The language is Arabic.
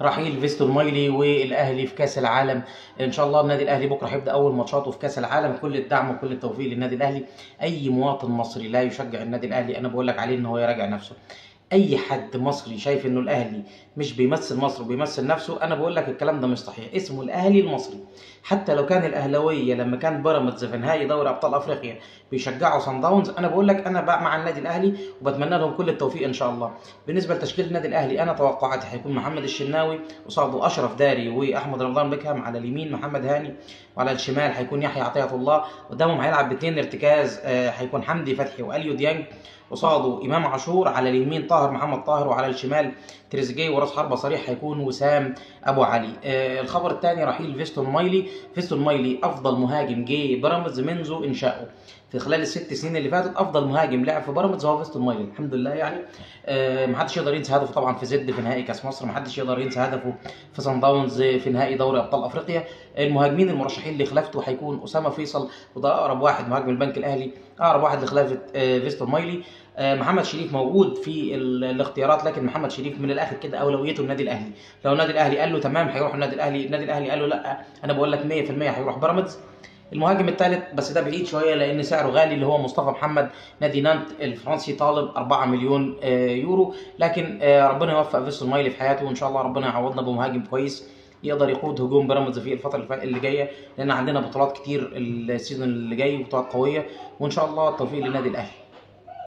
رحيل فيستون مايلي والاهلي في كاس العالم. ان شاء الله النادي الاهلي بكره هيبدا اول ماتشاته في كاس العالم. كل الدعم وكل التوفيق للنادي الاهلي. اي مواطن مصري لا يشجع النادي الاهلي انا بقول لك عليه ان هو يراجع نفسه. اي حد مصري شايف انه الاهلي مش بيمثل مصر وبيمثل نفسه انا بقول لك الكلام ده مش صحيح. اسمه الاهلي المصري. حتى لو كان الاهلاويه لما كان بيراميدز في نهائي دوري ابطال افريقيا بيشجعوا صن داونز، انا بقول لك انا بقى مع النادي الاهلي وبتمنى لهم كل التوفيق ان شاء الله. بالنسبه لتشكيل النادي الاهلي انا توقعاتي هيكون محمد الشناوي قصاده اشرف داري واحمد رمضان بيكهام، على اليمين محمد هاني، وعلى الشمال هيكون يحيى عطيه الله. قدامهم هيلعب باثنين ارتكاز، هيكون حمدي فتحي واليو ديانج. قصاده امام عاشور، على اليمين طاهر محمد طاهر، وعلى الشمال تريزيجيه، وراس حربه صريح هيكون وسام ابو علي. الخبر الثاني رحيل فيستون مايلي. فيستون مايلي افضل مهاجم جه بيراميدز منذ انشائه. في خلال الست سنين اللي فاتت افضل مهاجم لعب في بيراميدز هو فيستون مايلي الحمد لله يعني. محدش يقدر ينسى هدفه طبعا في زد في نهائي كاس مصر، محدش يقدر ينسى هدفه في صن داونز في نهائي دوري ابطال افريقيا. المهاجمين المرشحين لخلافته هيكون اسامه فيصل، وده اقرب واحد مهاجم البنك الاهلي، اقرب واحد لخلافه فيستون مايلي. محمد شريف موجود في الاختيارات، لكن محمد شريف من الاخر كده اولويته النادي الاهلي. لو النادي الاهلي قال له تمام هيروح النادي الاهلي، النادي الاهلي قال له لا انا بقول لك 100% هيروح بيراميدز. المهاجم الثالث بس ده بعيد شويه لان سعره غالي، اللي هو مصطفى محمد. نادي نانت الفرنسي طالب 4 مليون يورو، لكن ربنا يوفق فيستون مايلي في حياته، وان شاء الله ربنا يعوضنا بمهاجم كويس يقدر يقود هجوم بيراميدز في الفتره اللي جايه، لان عندنا بطولات كتير السيزون اللي جاي وبطولات قويه، وان شاء الله التوفيق للنادي الاهلي.